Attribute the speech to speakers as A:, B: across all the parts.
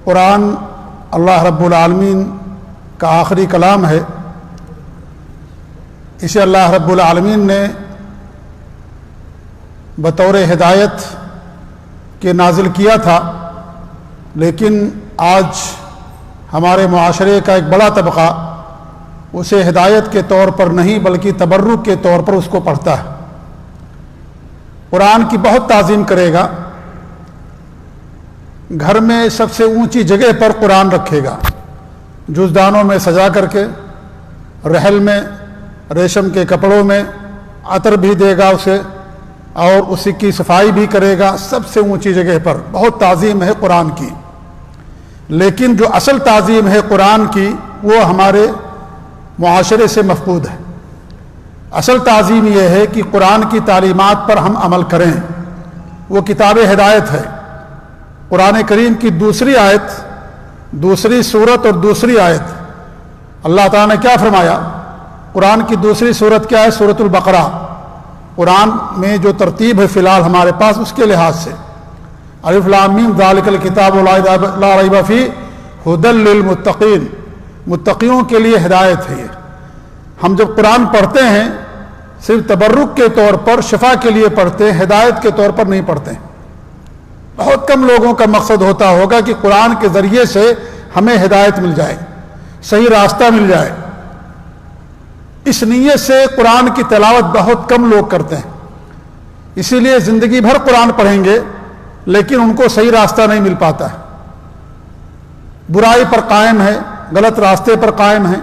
A: قرآن اللہ رب العالمین کا آخری کلام ہے. اسے اللہ رب العالمین نے بطور ہدایت کے نازل کیا تھا، لیکن آج ہمارے معاشرے کا ایک بڑا طبقہ اسے ہدایت کے طور پر نہیں بلکہ تبرک کے طور پر اس کو پڑھتا ہے. قرآن کی بہت تعظیم کرے گا، گھر میں سب سے اونچی جگہ پر قرآن رکھے گا، جزدانوں میں سجا کر کے، رحل میں، ریشم کے کپڑوں میں، عطر بھی دے گا اسے اور اسی کی صفائی بھی کرے گا، سب سے اونچی جگہ پر. بہت تعظیم ہے قرآن کی. لیکن جو اصل تعظیم ہے قرآن کی وہ ہمارے معاشرے سے مفقود ہے. اصل تعظیم یہ ہے کہ قرآن کی تعلیمات پر ہم عمل کریں. وہ کتاب ہدایت ہے. قرآن کریم کی دوسری آیت، دوسری سورت اور دوسری آیت، اللہ تعالیٰ نے کیا فرمایا؟ قرآن کی دوسری سورت کیا ہے؟ سورۃ البقرہ. قرآن میں جو ترتیب ہے فی الحال ہمارے پاس اس کے لحاظ سے، الف لام میم ذالک الکتاب لا ریب فیہ ھدی للمتقین، متقیوں کے لیے ہدایت ہے. یہ ہم جب قرآن پڑھتے ہیں صرف تبرک کے طور پر، شفا کے لیے پڑھتے ہیں، ہدایت کے طور پر نہیں پڑھتے ہیں. بہت کم لوگوں کا مقصد ہوتا ہوگا کہ قرآن کے ذریعے سے ہمیں ہدایت مل جائے، صحیح راستہ مل جائے. اس نیت سے قرآن کی تلاوت بہت کم لوگ کرتے ہیں. اسی لیے زندگی بھر قرآن پڑھیں گے لیکن ان کو صحیح راستہ نہیں مل پاتا ہے. برائی پر قائم ہے، غلط راستے پر قائم ہیں،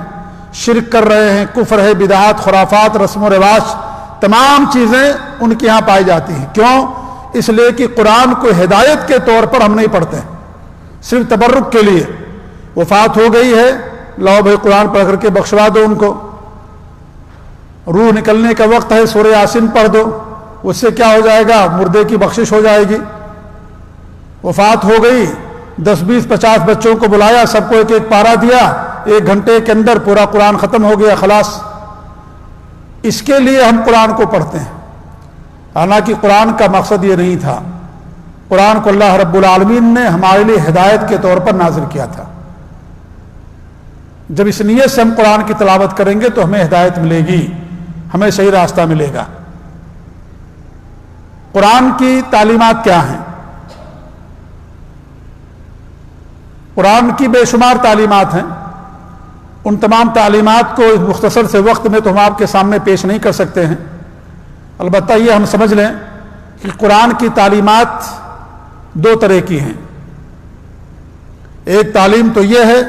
A: شرک کر رہے ہیں، کفر ہے، بدعات، خرافات، رسم و رواج، تمام چیزیں ان کے ہاں پائی جاتی ہیں. کیوں؟ اس لیے کہ قرآن کو ہدایت کے طور پر ہم نہیں پڑھتے ہیں، صرف تبرک کے لیے. وفات ہو گئی ہے، لاؤ بھائی قرآن پڑھ کر کے بخشوا دو ان کو. روح نکلنے کا وقت ہے، سورہ یاسین پڑھ دو، اس سے کیا ہو جائے گا؟ مردے کی بخشش ہو جائے گی. وفات ہو گئی، 10 20 50 بچوں کو بلایا، سب کو ایک ایک پارہ دیا، 1 گھنٹے کے اندر پورا قرآن ختم ہو گیا، خلاص. اس کے لیے ہم قرآن کو پڑھتے ہیں، حالانکہ قرآن کا مقصد یہ نہیں تھا. قرآن کو اللہ رب العالمین نے ہمارے لیے ہدایت کے طور پر نازل کیا تھا. جب اس نیت سے ہم قرآن کی تلاوت کریں گے تو ہمیں ہدایت ملے گی، ہمیں صحیح راستہ ملے گا. قرآن کی تعلیمات کیا ہیں؟ قرآن کی بے شمار تعلیمات ہیں. ان تمام تعلیمات کو اس مختصر سے وقت میں تو ہم آپ کے سامنے پیش نہیں کر سکتے ہیں. البتہ یہ ہم سمجھ لیں کہ قرآن کی تعلیمات 2 طرح کی ہیں. ایک تعلیم تو یہ ہے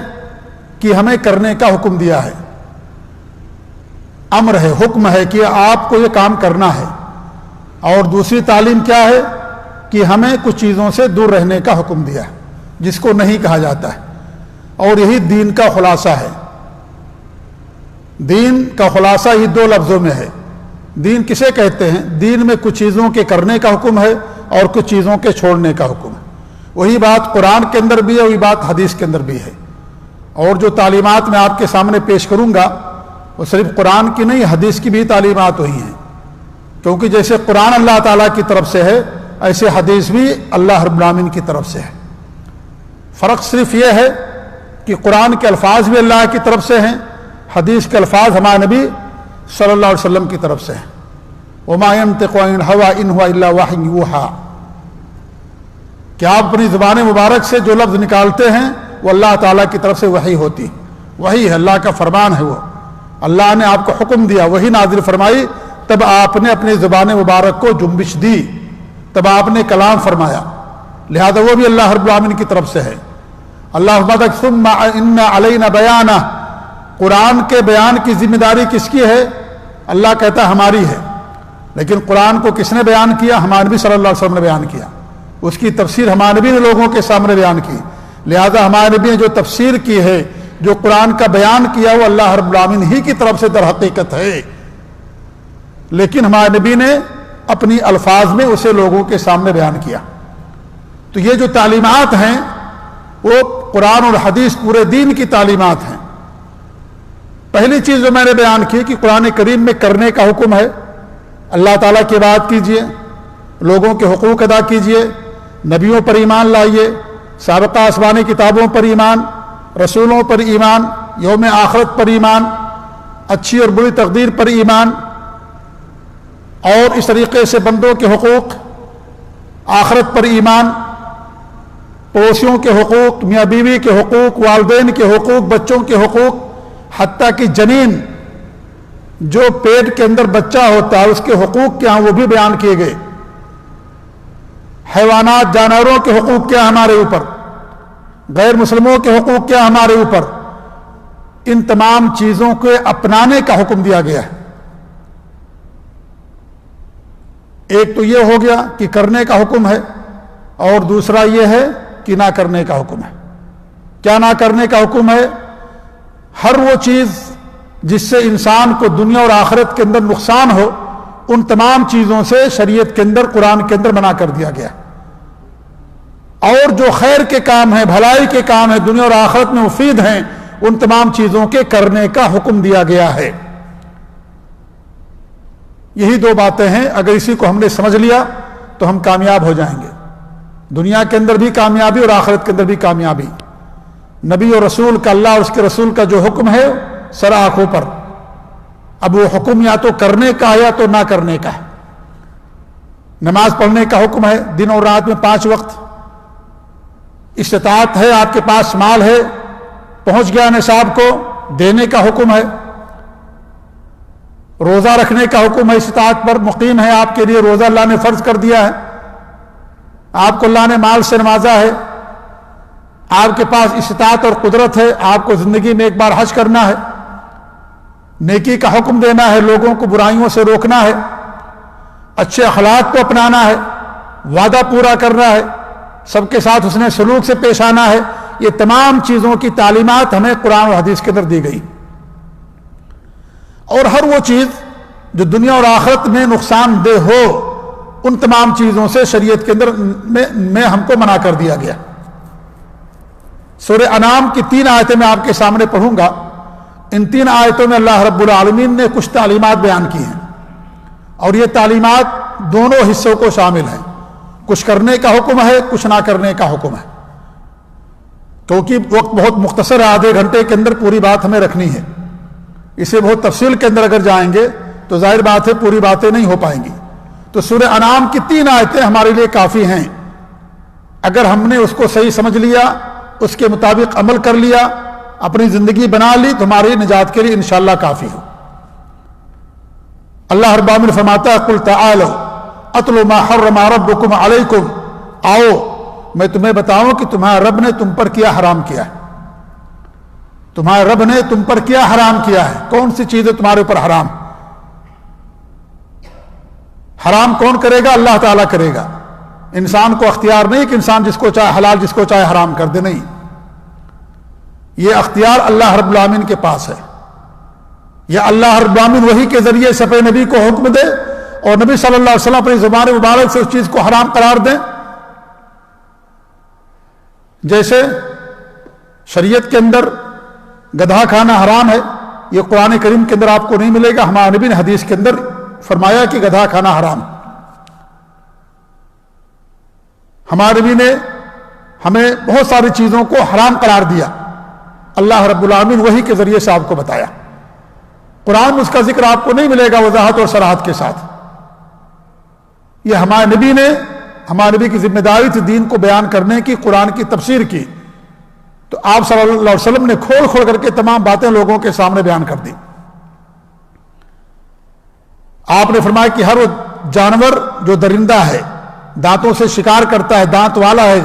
A: کہ ہمیں کرنے کا حکم دیا ہے، امر ہے، حکم ہے کہ آپ کو یہ کام کرنا ہے. اور دوسری تعلیم کیا ہے کہ ہمیں کچھ چیزوں سے دور رہنے کا حکم دیا ہے جس کو نہیں کہا جاتا ہے. اور یہی دین کا خلاصہ ہے. دین کا خلاصہ ہی 2 لفظوں میں ہے. دین کسے کہتے ہیں؟ دین میں کچھ چیزوں کے کرنے کا حکم ہے اور کچھ چیزوں کے چھوڑنے کا حکم ہے. وہی بات قرآن کے اندر بھی ہے، وہی بات حدیث کے اندر بھی ہے. اور جو تعلیمات میں آپ کے سامنے پیش کروں گا وہ صرف قرآن کی نہیں، حدیث کی بھی تعلیمات وہی ہیں. کیونکہ جیسے قرآن اللہ تعالیٰ کی طرف سے ہے ایسے حدیث بھی اللہ رب العالمین کی طرف سے ہے. فرق صرف یہ ہے کہ قرآن کے الفاظ بھی اللہ کی طرف سے ہیں، حدیث کے الفاظ ہمارے نبی صلی اللہ علیہ وسلم کی طرف سے ہیں. وما ينطق عن الهوى ان هو الا وحی یوحى، کہ آپ اپنی زبان مبارک سے جو لفظ نکالتے ہیں وہ اللہ تعالیٰ کی طرف سے وحی ہوتی، وہی ہے، اللہ کا فرمان ہے. وہ اللہ نے آپ کو حکم دیا، وہی نازل فرمائی، تب آپ نے اپنی زبان مبارک کو جنبش دی، تب آپ نے کلام فرمایا. لہذا وہ بھی اللہ رب العالمین کی طرف سے ہے. اللہ فرماتا ثم ان علینا بیانہ، قرآن کے بیان کی ذمہ داری کس کی ہے؟ اللہ کہتا ہے ہماری ہے. لیکن قرآن کو کس نے بیان کیا؟ ہمارے نبی صلی اللہ علیہ وسلم نے بیان کیا. اس کی تفسیر ہمارے نبی نے لوگوں کے سامنے بیان کی. لہذا ہمارے نبی نے جو تفسیر کی ہے، جو قرآن کا بیان کیا، وہ اللہ رب العالمین ہی کی طرف سے در حقیقت ہے. لیکن ہمارے نبی نے اپنی الفاظ میں اسے لوگوں کے سامنے بیان کیا. تو یہ جو تعلیمات ہیں وہ قرآن اور حدیث پورے دین کی تعلیمات ہیں. پہلی چیز جو میں نے بیان کی کہ قرآن کریم میں کرنے کا حکم ہے. اللہ تعالیٰ کی بات کیجئے، لوگوں کے حقوق ادا کیجئے، نبیوں پر ایمان لائیے، سابقہ آسمانی کتابوں پر ایمان، رسولوں پر ایمان، یوم آخرت پر ایمان، اچھی اور بری تقدیر پر ایمان، اور اس طریقے سے بندوں کے حقوق، آخرت پر ایمان، پڑوسیوں کے حقوق، میاں بیوی کے حقوق، والدین کے حقوق، بچوں کے حقوق، حتیٰ کہ جنین جو پیٹ کے اندر بچہ ہوتا ہے اس کے حقوق کیا ہیں وہ بھی بیان کیے گئے، حیوانات جانوروں کے حقوق کیا ہمارے اوپر، غیر مسلموں کے حقوق کیا ہمارے اوپر، ان تمام چیزوں کو اپنانے کا حکم دیا گیا ہے۔ ایک تو یہ ہو گیا کہ کرنے کا حکم ہے، اور دوسرا یہ ہے کہ نہ کرنے کا حکم ہے۔ کیا نہ کرنے کا حکم ہے؟ ہر وہ چیز جس سے انسان کو دنیا اور آخرت کے اندر نقصان ہو، ان تمام چیزوں سے شریعت کے اندر، قرآن کے اندر منع کر دیا گیا، اور جو خیر کے کام ہیں، بھلائی کے کام ہیں، دنیا اور آخرت میں مفید ہیں، ان تمام چیزوں کے کرنے کا حکم دیا گیا ہے۔ یہی دو باتیں ہیں، اگر اسی کو ہم نے سمجھ لیا تو ہم کامیاب ہو جائیں گے، دنیا کے اندر بھی کامیابی اور آخرت کے اندر بھی کامیابی۔ نبی اور رسول کا، اللہ اور اس کے رسول کا جو حکم ہے سر آنکھوں پر، اب وہ حکم یا تو کرنے کا ہے یا تو نہ کرنے کا ہے۔ نماز پڑھنے کا حکم ہے، دن اور رات میں 5 وقت، استطاعت ہے، آپ کے پاس مال ہے، پہنچ گیا نصاب کو، دینے کا حکم ہے۔ روزہ رکھنے کا حکم ہے، استطاعت پر مقیم ہے آپ کے لیے روزہ اللہ نے فرض کر دیا ہے، آپ کو اللہ نے مال سے نوازا ہے، آپ کے پاس استطاعت اور قدرت ہے، آپ کو زندگی میں ایک بار حج کرنا ہے، نیکی کا حکم دینا ہے، لوگوں کو برائیوں سے روکنا ہے، اچھے اخلاق کو اپنانا ہے، وعدہ پورا کرنا ہے، سب کے ساتھ حسن سلوک سے پیش آنا ہے۔ یہ تمام چیزوں کی تعلیمات ہمیں قرآن اور حدیث کے اندر دی گئی، اور ہر وہ چیز جو دنیا اور آخرت میں نقصان دہ ہو، ان تمام چیزوں سے شریعت کے اندر میں ہم کو منع کر دیا گیا۔ سورہ انعام کی 3 آیتیں میں آپ کے سامنے پڑھوں گا۔ ان 3 آیتوں میں اللہ رب العالمین نے کچھ تعلیمات بیان کی ہیں، اور یہ تعلیمات دونوں حصوں کو شامل ہیں، کچھ کرنے کا حکم ہے، کچھ نہ کرنے کا حکم ہے۔ کیونکہ وقت بہت مختصر ہے، آدھے گھنٹے کے اندر پوری بات ہمیں رکھنی ہے، اسے بہت تفصیل کے اندر اگر جائیں گے تو ظاہر بات ہے پوری باتیں نہیں ہو پائیں گی۔ تو سورہ انعام کی 3 آیتیں ہمارے لیے کافی ہیں، اگر ہم نے اس کو صحیح سمجھ لیا، اس کے مطابق عمل کر لیا، اپنی زندگی بنا لی، تو ہماری نجات کے لیے انشاءاللہ کافی ہو۔ اللہ رب العالمین فرماتا ہے قل تعالوا اتل ما حرم ربکم علیکم، آؤ میں تمہیں بتاؤں کہ تمہارا رب نے تم پر کیا حرام کیا ہے، تمہارے رب نے تم پر کیا حرام کیا ہے، کون سی چیزیں تمہارے اوپر حرام؟ حرام کون کرے گا؟ اللہ تعالیٰ کرے گا، انسان کو اختیار نہیں کہ انسان جس کو چاہے حلال، جس کو چاہے حرام کر دے، نہیں، یہ اختیار اللہ رب العالمین کے پاس ہے۔ یا اللہ رب العالمین وحی کے ذریعے سے اپنے نبی کو حکم دے، اور نبی صلی اللہ علیہ وسلم اپنی زبان مبارک سے اس چیز کو حرام قرار دیں۔ جیسے شریعت کے اندر گدھا کھانا حرام ہے، یہ قرآن کریم کے اندر آپ کو نہیں ملے گا، ہمارے نبی نے حدیث کے اندر فرمایا کہ گدھا کھانا حرام۔ ہمارے نبی نے ہمیں بہت ساری چیزوں کو حرام قرار دیا، اللہ رب العالمین وحی کے ذریعے سے آپ کو بتایا، قرآن میں اس کا ذکر آپ کو نہیں ملے گا وضاحت اور صراحت کے ساتھ۔ یہ ہمارے نبی نے، ہمارے نبی کی ذمہ داری تھی دین کو بیان کرنے کی، قرآن کی تفسیر کی، تو آپ صلی اللہ علیہ وسلم نے کھول کھول کر کے تمام باتیں لوگوں کے سامنے بیان کر دی۔ آپ نے فرمایا کہ ہر وہ جانور جو درندہ ہے، دانتوں سے شکار کرتا ہے، دانت والا ہے،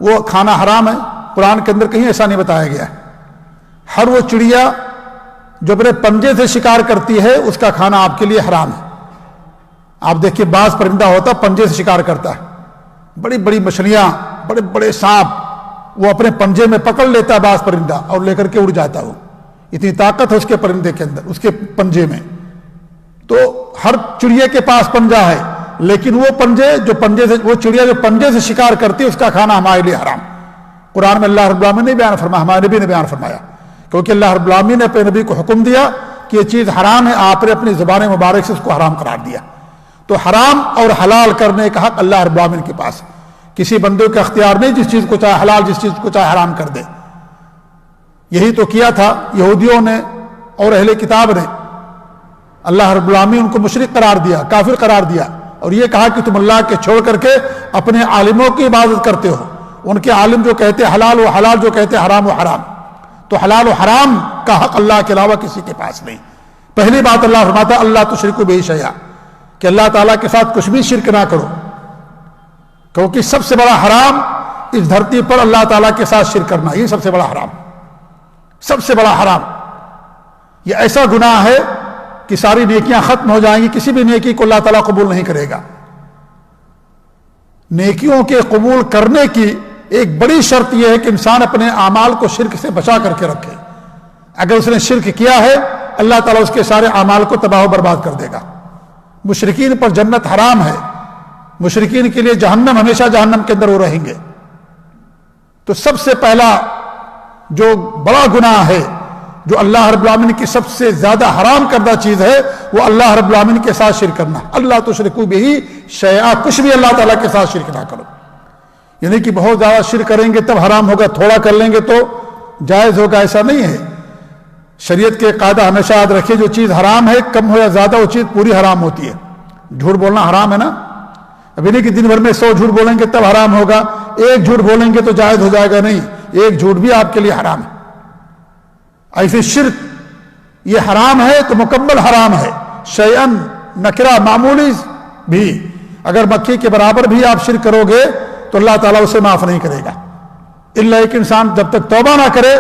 A: وہ کھانا حرام ہے، قرآن کے اندر کہیں ایسا نہیں بتایا گیا ہے۔ ہر وہ چڑیا جو اپنے پنجے سے شکار کرتی ہے، اس کا کھانا آپ کے لیے حرام ہے۔ آپ دیکھیے بعض پرندہ ہوتا پنجے سے شکار کرتا ہے، بڑی بڑی مچھلیاں، بڑے بڑے سانپ وہ اپنے پنجے میں پکڑ لیتا ہے بعض پرندہ، اور لے کر کے اڑ جاتا ہے، وہ اتنی طاقت ہے اس کے پرندے کے اندر، اس کے پنجے میں۔ تو ہر چڑیا کے پاس پنجہ ہے، لیکن وہ پنجے جو پنجے سے، وہ چڑیا جو پنجے سے شکار کرتی ہے، اس کا کھانا ہمارے لیے حرام۔ قرآن میں اللہ رب العالمین نے بیان فرمایا، ہمارے نبی نے بیان فرمایا، کیونکہ اللہ رب العالمین نے اپنے نبی کو حکم دیا کہ یہ چیز حرام ہے، آپ نے اپنی زبان مبارک سے اس کو حرام قرار دیا۔ تو حرام اور حلال کرنے کا حق اللہ رب العالمین کے پاس ہے، کسی بندے کا اختیار نہیں جس چیز کو چاہے حلال جس چیز کو چاہے حرام کر دے. یہی تو کیا تھا یہودیوں نے اور اہل کتاب نے. اللہ رب العالمین ان کو مشرک قرار دیا, کافر قرار دیا, اور یہ کہا کہ تم اللہ کے چھوڑ کر کے اپنے عالموں کی عبادت کرتے ہو. ان کے عالم جو کہتے حلال و حلال, جو کہتے حرام و حرام. تو حلال و حرام کا حق اللہ کے علاوہ کسی کے پاس نہیں. پہلی بات اللہ فرماتا اللہ تشرکوا بہ شیئا, کہ اللہ تعالیٰ کے ساتھ کچھ بھی شرک نہ کرو, کیونکہ سب سے بڑا حرام اس دھرتی پر اللہ تعالیٰ کے ساتھ شرک کرنا, یہ سب سے بڑا حرام, سب سے بڑا حرام. یہ ایسا گناہ ہے کہ ساری نیکیاں ختم ہو جائیں گی, کسی بھی نیکی کو اللہ تعالیٰ قبول نہیں کرے گا. نیکیوں کے قبول کرنے کی ایک بڑی شرط یہ ہے کہ انسان اپنے اعمال کو شرک سے بچا کر کے رکھے. اگر اس نے شرک کیا ہے اللہ تعالیٰ اس کے سارے اعمال کو تباہ و برباد کر دے گا. مشرکین پر جنت حرام ہے, مشرکین کے لیے جہنم, ہمیشہ جہنم کے اندر وہ رہیں گے. تو سب سے پہلا جو بڑا گناہ ہے, جو اللہ رب العالمین کی سب سے زیادہ حرام کردہ چیز ہے, وہ اللہ رب العالمین کے ساتھ شرک کرنا. اللہ تشرکوا بہ شیئا, کچھ بھی اللہ تعالیٰ کے ساتھ شرک نہ کرو. یعنی کہ بہت زیادہ شرک کریں گے تب حرام ہوگا, تھوڑا کر لیں گے تو جائز ہوگا, ایسا نہیں ہے. شریعت کے قاعدہ ہمیشہ یاد رکھیے, جو چیز حرام ہے کم ہو یا زیادہ وہ چیز پوری حرام ہوتی ہے. جھوٹ بولنا حرام ہے نا, ابھی نہیں کہ دن بھر میں 100 جھوٹ بولیں گے تب حرام ہوگا, ایک جھوٹ بولیں گے تو جائز ہو جائے گا, نہیں, ایک جھوٹ بھی آپ کے لیے حرام ہے. ایسے شرک یہ حرام ہے تو مکمل حرام ہے. شیئن نکرہ, معمولی بھی, اگر مکھی کے برابر بھی آپ شرک کرو گے تو اللہ تعالیٰ اسے معاف نہیں کرے گا. الا ایک انسان جب تک توبہ نہ کرے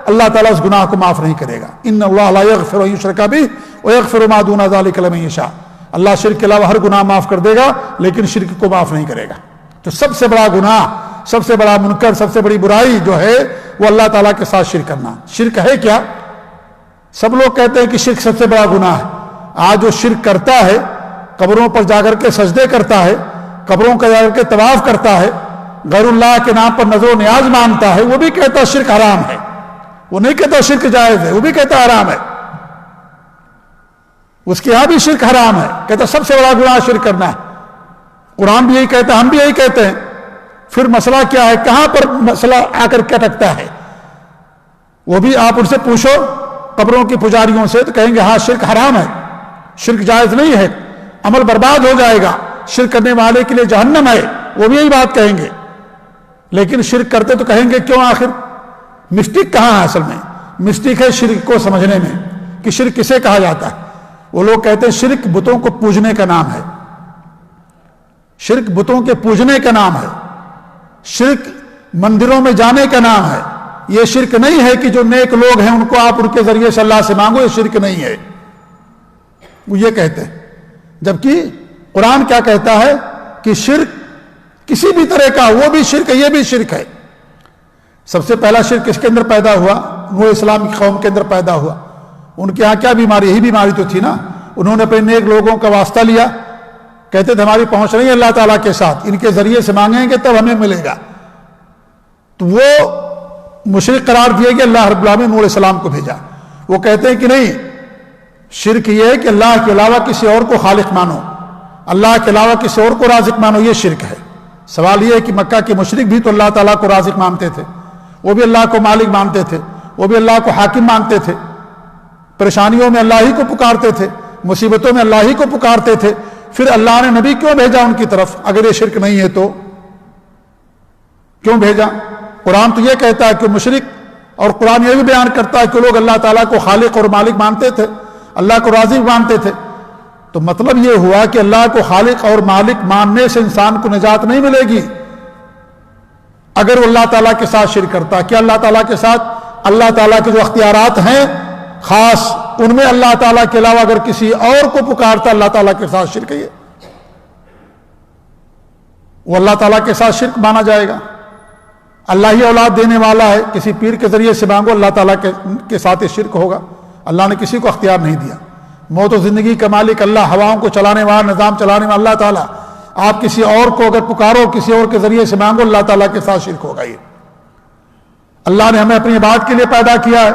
A: اللہ تعالیٰ اس گناہ کو معاف نہیں کرے گا. ان اللہ لا یغفر ان یشرک بہ ویغفر ما دون ذلک لمن یشاء. اللہ شرک کے علاوہ ہر گناہ معاف کر دے گا لیکن شرک کو معاف نہیں کرے گا. تو سب سے بڑا گناہ, سب سے بڑا منکر, سب سے بڑی برائی جو ہے وہ اللہ تعالیٰ کے ساتھ شرک کرنا. شرک ہے کیا؟ سب لوگ کہتے ہیں کہ شرک سب سے بڑا گناہ ہے. آج جو شرک کرتا ہے, قبروں پر جا کر کے سجدے کرتا ہے, قبروں کا جا کر کے طواف کرتا ہے, غیر اللہ کے نام پر نظر و نیاز مانتا ہے, وہ بھی کہتا ہے شرک حرام ہے. وہ نہیں کہتا شرک جائز ہے, وہ بھی کہتا حرام ہے. اس کے یہاں بھی شرک حرام ہے, کہتا سب سے بڑا گناہ شرک کرنا ہے. قرآن بھی یہی کہتا ہے, ہم بھی یہی کہتے ہیں. پھر مسئلہ کیا ہے, کہاں پر مسئلہ آ کر کے اٹکتا ہے؟ وہ بھی آپ ان سے پوچھو قبروں کے پجاریوں سے, تو کہیں گے ہاں شرک حرام ہے, شرک جائز نہیں ہے, عمل برباد ہو جائے گا, شرک کرنے والے کے لیے جہنم ہے, وہ بھی یہی بات کہیں گے. لیکن شرک کرتے تو کہیں گے کیوں؟ آخر مسٹیک کہاں ہے؟ اصل میں مسٹیک ہے شرک کو سمجھنے میں کہ شرک کسے کہا جاتا ہے. وہ لوگ کہتے ہیں شرک بتوں کو پوجنے کا نام ہے, شرک بتوں کے پوجنے کا نام ہے, شرک مندروں میں جانے کا نام ہے. یہ شرک نہیں ہے کہ جو نیک لوگ ہیں ان کو آپ ان کے ذریعے سے اللہ سے مانگو, یہ شرک نہیں ہے. وہ یہ کہتے ہیں, جبکہ قرآن کیا کہتا ہے کہ شرک کسی بھی طرح کا, وہ بھی شرک ہے, یہ بھی شرک ہے. سب سے پہلا شرک کس کے اندر پیدا ہوا؟ نوح اسلام کی قوم کے اندر پیدا ہوا. ان کے ہاں کیا بیماری؟ یہی بیماری تو تھی نا. انہوں نے اپنے نیک لوگوں کا واسطہ لیا, کہتے تھے ہماری پہنچ نہیں ہے اللہ تعالیٰ کے ساتھ, ان کے ذریعے سے مانگیں گے تب ہمیں ملے گا. تو وہ مشرک قرار دیے کہ اللہ رب العالمین نوح علیہ السلام کو بھیجا. وہ کہتے ہیں کہ نہیں, شرک یہ ہے کہ اللہ کے علاوہ کسی اور کو خالق مانو, اللہ کے علاوہ کسی اور کو رازق مانو, یہ شرک ہے. سوال یہ ہے کہ مکہ کے مشرک بھی تو اللہ تعالیٰ کو رازق مانتے تھے, وہ بھی اللہ کو مالک مانتے تھے, وہ بھی اللہ کو حاکم مانتے تھے, پریشانیوں میں اللہ ہی کو پکارتے تھے, مصیبتوں میں اللہ ہی کو پکارتے تھے. پھر اللہ نے نبی کیوں بھیجا ان کی طرف؟ اگر یہ شرک نہیں ہے تو کیوں بھیجا؟ قرآن تو یہ کہتا ہے کہ مشرک, اور قرآن یہ بھی بیان کرتا ہے کہ لوگ اللہ تعالیٰ کو خالق اور مالک مانتے تھے, اللہ کو رازق مانتے تھے. تو مطلب یہ ہوا کہ اللہ کو خالق اور مالک ماننے سے انسان کو نجات نہیں ملے گی اگر وہ اللہ تعالیٰ کے ساتھ شرک کرتا. کیا اللہ تعالیٰ کے ساتھ؟ اللہ تعالیٰ کے جو اختیارات ہیں خاص, ان میں اللہ تعالیٰ کے علاوہ اگر کسی اور کو پکارتا اللہ تعالیٰ کے ساتھ شرک ہے, وہ اللہ تعالیٰ کے ساتھ شرک مانا جائے گا. اللہ ہی اولاد دینے والا ہے, کسی پیر کے ذریعے سے مانگو, اللہ تعالیٰ کے ساتھ یہ شرک ہوگا. اللہ نے کسی کو اختیار نہیں دیا. موت و زندگی کا مالک اللہ, ہواؤں کو چلانے والا, نظام چلانے والا اللہ تعالیٰ. آپ کسی اور کو اگر پکارو, کسی اور کے ذریعے سے مانگو, اللہ تعالیٰ کے ساتھ شرک ہوگا. یہ اللہ نے ہمیں اپنی عبادت کے لیے پیدا کیا ہے.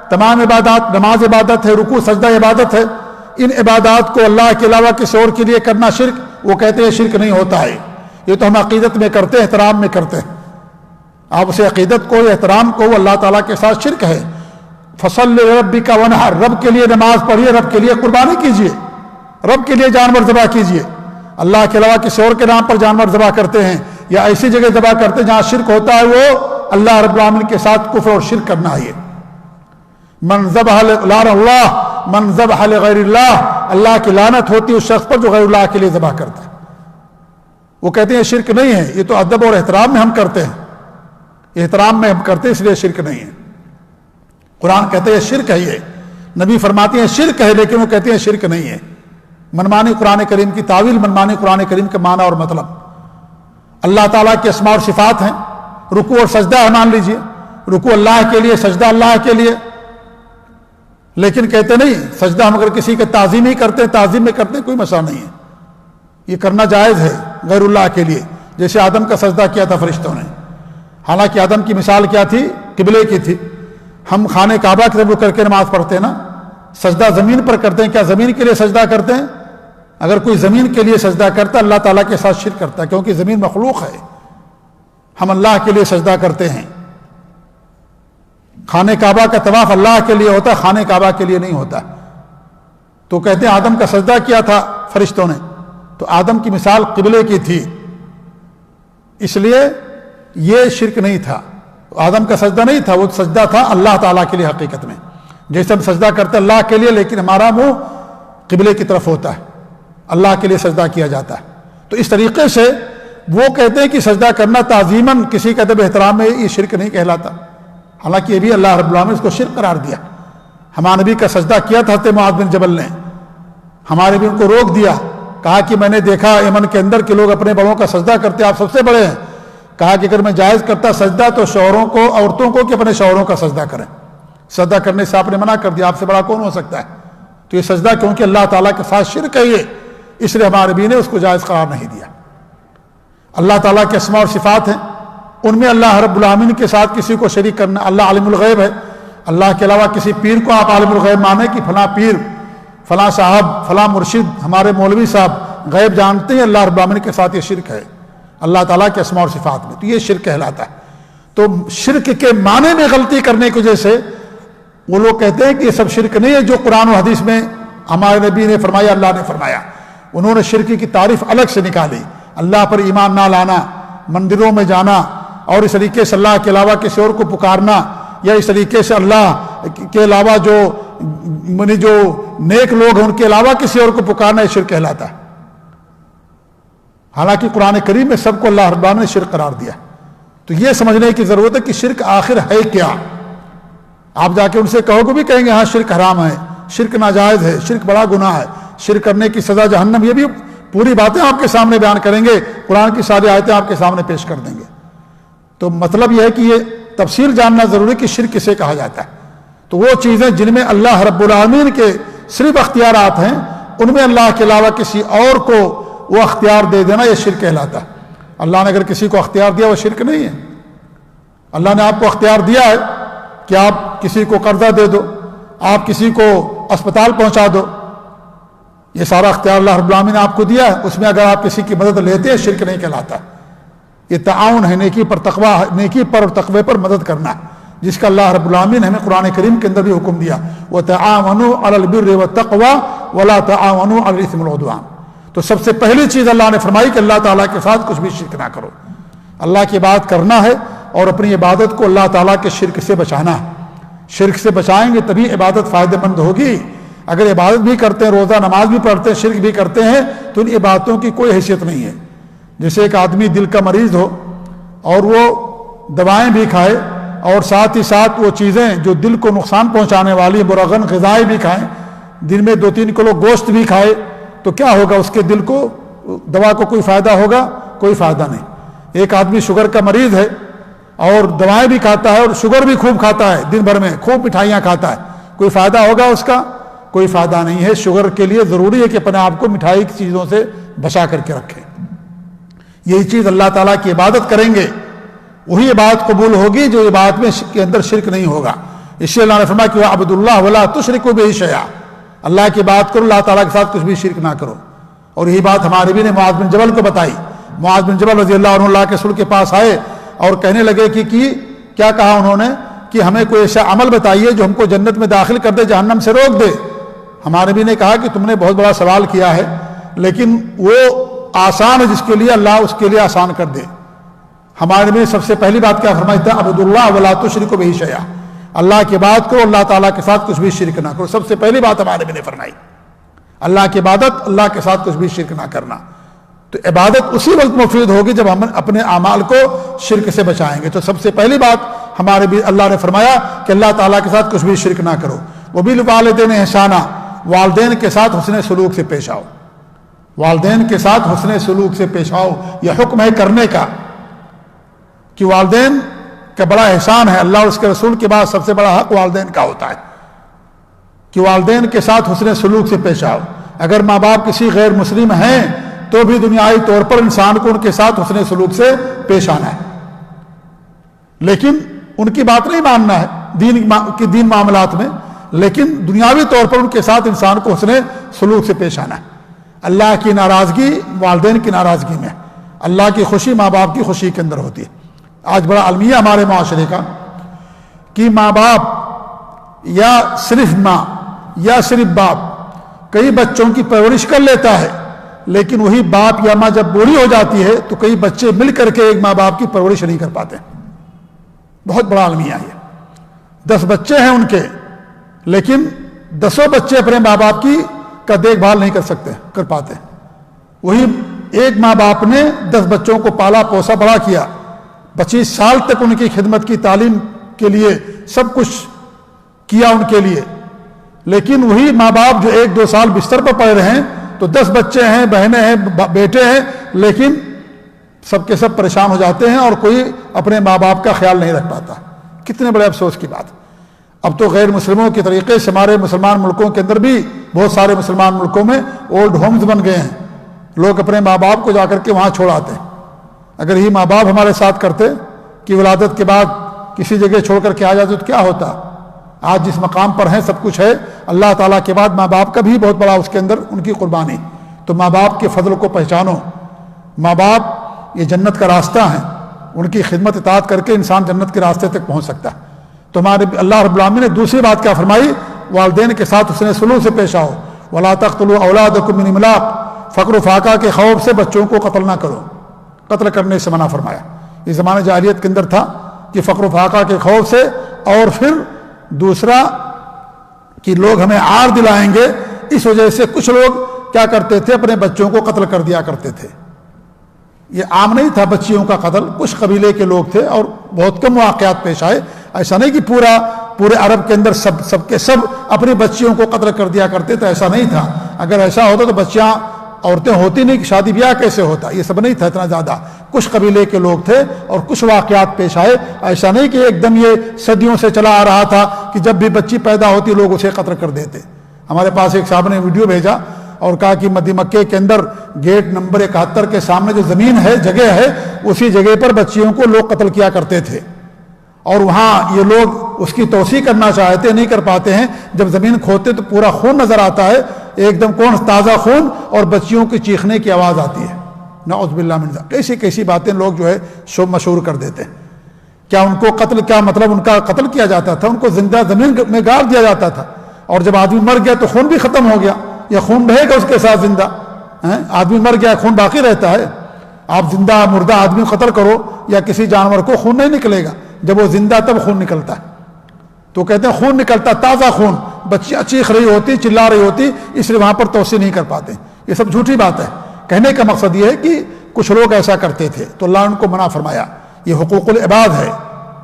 A: تمام عبادات, نماز عبادت ہے, رکوع سجدہ عبادت ہے. ان عبادات کو اللہ کے علاوہ کسی اور کے لیے کرنا شرک, وہ کہتے ہیں شرک نہیں ہوتا ہے. یہ تو ہم عقیدت میں کرتے ہیں، احترام میں کرتے ہیں. آپ اسے عقیدت کو یا احترام کو اللہ تعالیٰ کے ساتھ شرک ہے. فصل ربک ونحر، رب کے لیے نماز پڑھیے، رب کے لیے قربانی کیجیے، رب کے لیے جانور ذبح کیجیے. اللہ کے علاوہ کسی اور کے نام پر جانور ذبح کرتے ہیں یا ایسی جگہ ذبح کرتے ہیں جہاں شرک ہوتا ہے، وہ اللہ رب العالمین کے ساتھ کفر اور شرک کرنا ہے. من ذبح لعن اللہ من ذبح لغیر اللہ، اللہ کی لعنت ہوتی ہے اس شخص پر جو غیر اللہ کے لیے ذبح کرتا ہے. وہ کہتے ہیں شرک نہیں ہے، یہ تو ادب اور احترام میں ہم کرتے ہیں، احترام میں ہم کرتے ہیں اس لیے شرک نہیں ہے. قرآن کہتے ہیں شرک ہے، یہ نبی فرماتے ہیں شرک ہے، لیکن وہ کہتے ہیں شرک نہیں ہے. منمانی قرآن کریم کی تعویل، منمانی قرآن کریم کا معنی اور مطلب. اللہ تعالیٰ کے اسماء اور صفات ہیں، رکوع اور سجدہ ہے مان لیجئے، رکوع اللہ کے لیے، سجدہ اللہ کے لیے، لیکن کہتے نہیں سجدہ ہم اگر کسی کا تعظیم ہی کرتے ہیں، تعظیم میں کرتے ہیں، کوئی مسئلہ نہیں ہے، یہ کرنا جائز ہے غیر اللہ کے لیے. جیسے آدم کا سجدہ کیا تھا فرشتوں نے، حالانکہ آدم کی مثال کیا تھی؟ قبلے کی تھی. ہم خانہ کعبہ کی طرف کر کے نماز پڑھتے ہیں نا، سجدہ زمین پر کرتے ہیں. کیا زمین کے لیے سجدہ کرتے ہیں؟ اگر کوئی زمین کے لیے سجدہ کرتا ہے اللہ تعالیٰ کے ساتھ شرک کرتا ہے، کیونکہ زمین مخلوق ہے. ہم اللہ کے لیے سجدہ کرتے ہیں. خانہ کعبہ کا طواف اللہ کے لیے ہوتا ہے، خانہ کعبہ کے لیے نہیں ہوتا. تو کہتے ہیں آدم کا سجدہ کیا تھا فرشتوں نے، تو آدم کی مثال قبلے کی تھی، اس لیے یہ شرک نہیں تھا. آدم کا سجدہ نہیں تھا، وہ سجدہ تھا اللہ تعالیٰ کے لیے. حقیقت میں جیسے ہم سجدہ کرتے ہیں اللہ کے لیے، لیکن ہمارا منہ قبلے کی طرف ہوتا ہے، اللہ کے لیے سجدہ کیا جاتا ہے. تو اس طریقے سے وہ کہتے ہیں کہ سجدہ کرنا تعظیماً کسی کا ادب احترام میں یہ شرک نہیں کہلاتا، حالانکہ یہ بھی اللہ رب العالمین نے اس کو شرک قرار دیا. ہمارے نبی کا سجدہ کیا تھا حضرت معاذ بن جبل نے، ہمارے بھی ان کو روک دیا، کہا کہ میں نے دیکھا یمن کے اندر کے لوگ اپنے بڑوں کا سجدہ کرتے، آپ سب سے بڑے ہیں. کہا کہ اگر میں جائز کرتا سجدہ تو شوہروں کو، عورتوں کو کہ اپنے شوہروں کا سجدہ کریں. سجدہ کرنے سے آپ نے منع کر دیا، آپ سے بڑا کون ہو سکتا ہے؟ تو یہ سجدہ کیونکہ اللہ تعالیٰ کے ساتھ شرک ہے یہ، اس لیے ہمارے نبی نے اس کو جائز قرار نہیں دیا. اللہ تعالیٰ کے اسماء اور صفات ہیں، ان میں اللہ رب العالمین کے ساتھ کسی کو شریک کرنا. اللہ عالم الغیب ہے، اللہ کے علاوہ کسی پیر کو آپ عالم الغیب مانیں کہ فلاں پیر، فلاں صاحب، فلاں مرشد، ہمارے مولوی صاحب غیب جانتے ہیں، اللہ رب العالمین کے ساتھ یہ شرک ہے اللہ تعالیٰ کے اسماء اور صفات میں. تو یہ شرک کہلاتا ہے. تو شرک کے معنی میں غلطی کرنے کی وجہ سے وہ لوگ کہتے ہیں کہ یہ سب شرک نہیں ہے جو قرآن و حدیث میں ہمارے نبی نے فرمایا، اللہ نے فرمایا. انہوں نے شرک کی تعریف الگ سے نکالی. اللہ پر ایمان نہ لانا، مندروں میں جانا، اور اس طریقے سے اللہ کے علاوہ کسی اور کو پکارنا، یا اس طریقے سے اللہ کے علاوہ جو نیک لوگ ہیں ان کے علاوہ کسی اور کو پکارنا، یہ شرک کہلاتا ہے. حالانکہ قرآن کریم میں سب کو اللہ رب العالمین نے شرک قرار دیا. تو یہ سمجھنے کی ضرورت ہے کہ شرک آخر ہے کیا. آپ جا کے ان سے کہو گے بھی کہیں گے ہاں شرک حرام ہے، شرک ناجائز ہے، شرک بڑا گناہ ہے، شرک کرنے کی سزا جہنم. یہ بھی پوری باتیں آپ کے سامنے بیان کریں گے، قرآن کی ساری آیتیں آپ کے سامنے پیش کر دیں گے. تو مطلب یہ ہے کہ یہ تفصیل جاننا ضروری کہ شرک کسے کہا جاتا ہے. تو وہ چیزیں جن میں اللہ رب العالمین کے صرف اختیارات ہیں، ان میں اللہ کے علاوہ کسی اور کو وہ اختیار دے دینا، یہ شرک کہلاتا ہے. اللہ نے اگر کسی کو اختیار دیا وہ شرک نہیں ہے. اللہ نے آپ کو اختیار دیا ہے کہ آپ کسی کو قرضہ دے دو، آپ کسی کو اسپتال پہنچا دو، یہ سارا اختیار اللہ رب العالمین نے آپ کو دیا ہے. اس میں اگر آپ کسی کی مدد لیتے ہیں شرک نہیں کہلاتا. یہ تعاون ہے، نیکی پر تقوی، نیکی پر اور تقوی پر مدد کرنا، جس کا اللہ رب العالمین نے ہمیں قرآن کریم کے اندر بھی حکم دیا، وَتَعَاوَنُوا عَلَى الْبِرِّ وَالتَّقْوَى وَلَا تَعَاوَنُوا عَلَى الْإِثْمِ وَالْعُدْوَانِ. تو سب سے پہلی چیز اللہ نے فرمائی کہ اللہ تعالیٰ کے ساتھ کچھ بھی شرک نہ کرو. اللہ کی عبادت کرنا ہے اور اپنی عبادت کو اللہ تعالیٰ کے شرک سے بچانا ہے. شرک سے بچائیں گے تبھی عبادت فائدہ مند ہوگی. اگر عبادت بھی کرتے ہیں، روزہ نماز بھی پڑھتے ہیں، شرک بھی کرتے ہیں، تو ان عبادتوں کی کوئی حیثیت نہیں ہے. جیسے ایک آدمی دل کا مریض ہو اور وہ دوائیں بھی کھائے اور ساتھ ہی ساتھ وہ چیزیں جو دل کو نقصان پہنچانے والی مرغن غذائیں بھی کھائیں، دن میں 2-3 کلو گوشت بھی کھائے، تو کیا ہوگا؟ اس کے دل کو، دوا کو کوئی فائدہ ہوگا؟ کوئی فائدہ نہیں. ایک آدمی شوگر کا مریض ہے اور دوائیں بھی کھاتا ہے اور شوگر بھی خوب کھاتا ہے، دن بھر میں خوب مٹھائیاں کھاتا ہے، کوئی فائدہ ہوگا اس کا؟ کوئی فائدہ نہیں ہے. شوگر کے لیے ضروری ہے کہ اپنے آپ کو مٹھائی کی چیزوں سے بچا کر کے رکھیں. یہی چیز اللہ تعالیٰ کی عبادت کریں گے وہی عبادت قبول ہوگی جو عبادت میں کے اندر شرک نہیں ہوگا. اس لیے اللہ نے فرمایا کہ وَاعْبُدُوا اللَّهَ وَلَا تُشْرِكُوا بِهِ شَيْئًا. اللہ کی بات کرو، اللہ تعالیٰ کے ساتھ کچھ بھی شرک نہ کرو. اور یہی بات ہمارے بھی نے معاذ بن جبل کو بتائی. معاذ بن جبل رضی اللہ عنہ اللہ کے رسول کے پاس آئے اور کہنے لگے کہ کیا کہا انہوں نے کہ ہمیں کوئی ایسا عمل بتائیے جو ہم کو جنت میں داخل کر دے، جہنم سے روک دے۔ ہمارے نبی نے کہا کہ تم نے بہت بڑا سوال کیا ہے، لیکن وہ آسان ہے جس کے لیے اللہ اس کے لیے آسان کر دے۔ ہمارے نبی نے سب سے پہلی بات کیا فرمائی تھا؟ عبد اللہ ولا تشرکوا بہ شیئا، اللہ کی عبادت کرو، اللہ تعالیٰ کے ساتھ کچھ بھی شرک نہ کرو۔ سب سے پہلی بات ہمارے نبی نے فرمائی، اللہ کی عبادت، اللہ کے ساتھ کچھ بھی شرک نہ کرنا۔ تو عبادت اسی وقت مفید ہوگی جب ہم اپنے اعمال کو شرک سے بچائیں گے۔ تو سب سے پہلی بات ہمارے بھی اللہ نے فرمایا کہ اللہ تعالیٰ کے ساتھ کچھ بھی شرک نہ کرو۔ وبالوالدین احسانا، والدین کے ساتھ حسن سلوک سے پیش آؤ، والدین کے ساتھ حسن سلوک سے پیش آؤ۔ یہ حکم ہے کرنے کا کہ والدین کا بڑا احسان ہے، اللہ اور اس کے رسول کے بعد سب سے بڑا حق والدین کا ہوتا ہے کہ والدین کے ساتھ حسن سلوک سے پیش آؤ۔ اگر ماں باپ کسی غیر مسلم ہیں تو بھی دنیائی طور پر انسان کو ان کے ساتھ حسن سلوک سے پیش آنا ہے، لیکن ان کی بات نہیں ماننا ہے دین معاملات میں، لیکن دنیاوی طور پر ان کے ساتھ انسان کو حسن سلوک سے پیش آنا ہے۔ اللہ کی ناراضگی والدین کی ناراضگی میں، اللہ کی خوشی ماں باپ کی خوشی کے اندر ہوتی ہے۔ آج بڑا المیہ ہمارے معاشرے کا کہ ماں باپ یا صرف ماں یا صرف باپ کئی بچوں کی پرورش کر لیتا ہے، لیکن وہی باپ یا ماں جب بوڑھی ہو جاتی ہے تو کئی بچے مل کر کے ایک ماں باپ کی پرورش نہیں کر پاتے۔ بہت بڑا المیہ ہے۔ 10 بچے ہیں ان کے، لیکن 10 بچے اپنے ماں باپ کی کا دیکھ بھال نہیں کر پاتے۔ وہی ایک ماں باپ نے 10 بچوں کو پالا پوسا بڑا کیا، 25 سال تک ان کی خدمت کی، تعلیم کے لیے سب کچھ کیا ان کے لیے، لیکن وہی ماں باپ جو 1-2 سال بستر پر پڑے رہے ہیں تو 10 بچے ہیں، بہنیں ہیں، بیٹے ہیں، لیکن سب کے سب پریشان ہو جاتے ہیں اور کوئی اپنے ماں باپ کا خیال نہیں رکھ پاتا۔ کتنے بڑے افسوس کی بات۔ اب تو غیر مسلموں کے طریقے سے ہمارے مسلمان ملکوں کے اندر بھی بہت سارے مسلمان ملکوں میں اولڈ ہومز بن گئے ہیں، لوگ اپنے ماں باپ کو جا کر کے وہاں چھوڑ آتے ہیں۔ اگر یہ ماں باپ ہمارے ساتھ کرتے کہ ولادت کے بعد کسی جگہ چھوڑ کر کے آ جاتے تو کیا ہوتا؟ آج جس مقام پر ہیں سب کچھ ہے، اللہ تعالیٰ کے بعد ماں باپ کا بھی بہت بڑا اس کے اندر ان کی قربانی۔ تو ماں باپ کے فضل کو پہچانو۔ ماں باپ یہ جنت کا راستہ ہیں، ان کی خدمت اطاعت کر کے انسان جنت کے راستے تک پہنچ سکتا ہے۔ تو ہمارے اللہ رب العالمین نے دوسری بات کیا فرمائی؟ والدین کے ساتھ حسن سلوک سے پیش آؤ۔ ولا تقتلوا اولادکم من املاق، فقر و فاقہ کے خوف سے بچوں کو قتل نہ کرو، قتل کرنے سے منع فرمایا۔ یہ زمانہ جاہلیت کے اندر تھا کہ فقر و فاقہ کے خوف سے، اور پھر دوسرا کہ لوگ ہمیں عار دلائیں گے، اس وجہ سے کچھ لوگ کیا کرتے تھے؟ اپنے بچوں کو قتل کر دیا کرتے تھے۔ یہ عام نہیں تھا بچیوں کا قتل، کچھ قبیلے کے لوگ تھے اور بہت کم واقعات پیش آئے۔ ایسا نہیں کہ پورے عرب کے اندر سب کے سب اپنی بچیوں کو قتل کر دیا کرتے تھے، ایسا نہیں تھا۔ اگر ایسا ہوتا تو بچیاں عورتیں ہوتی نہیں، کہ شادی بیاہ کیسے ہوتا؟ یہ سب نہیں تھا اتنا زیادہ۔ کچھ قبیلے کے لوگ تھے اور کچھ واقعات پیش آئے۔ ایسا نہیں کہ ایک دم یہ صدیوں سے چلا آ رہا تھا کہ جب بھی بچی پیدا ہوتی لوگ اسے قتل کر دیتے۔ ہمارے پاس ایک صاحب نے ویڈیو بھیجا اور کہا کہ مکے کے اندر گیٹ نمبر 71 کے سامنے جو زمین ہے، جگہ ہے، اسی جگہ پر بچیوں کو لوگ قتل کیا کرتے تھے، اور وہاں یہ لوگ اس کی توسیع کرنا چاہتے نہیں کر پاتے ہیں۔ جب زمین کھودتے تو پورا خون نظر آتا ہے، ایک دم تازہ خون، اور بچیوں کی چیخنے کی آواز آتی ہے۔ نعوذ باللہ من ذالک۔ کیسی باتیں لوگ جو ہے مشہور کر دیتے ہیں۔ کیا ان کو قتل، کیا مطلب ان کا قتل کیا جاتا تھا؟ ان کو زندہ زمین میں گاڑ دیا جاتا تھا، اور جب آدمی مر گیا تو خون بھی ختم ہو گیا، یا خون رہے گا اس کے ساتھ زندہ؟ آدمی مر گیا خون باقی رہتا ہے؟ آپ زندہ مردہ آدمی قتل کرو یا کسی جانور کو، خون نہیں نکلے گا، جب وہ زندہ تب خون نکلتا ہے۔ تو کہتے ہیں خون نکلتا، تازہ خون، بچیاں چیخ رہی ہوتی، چلا رہی ہوتی، اس لیے وہاں پر توسیع نہیں کر پاتے۔ یہ سب جھوٹی بات ہے۔ کہنے کا مقصد یہ ہے کہ کچھ لوگ ایسا کرتے تھے تو اللہ نے ان کو منع فرمایا۔ یہ حقوق العباد ہے،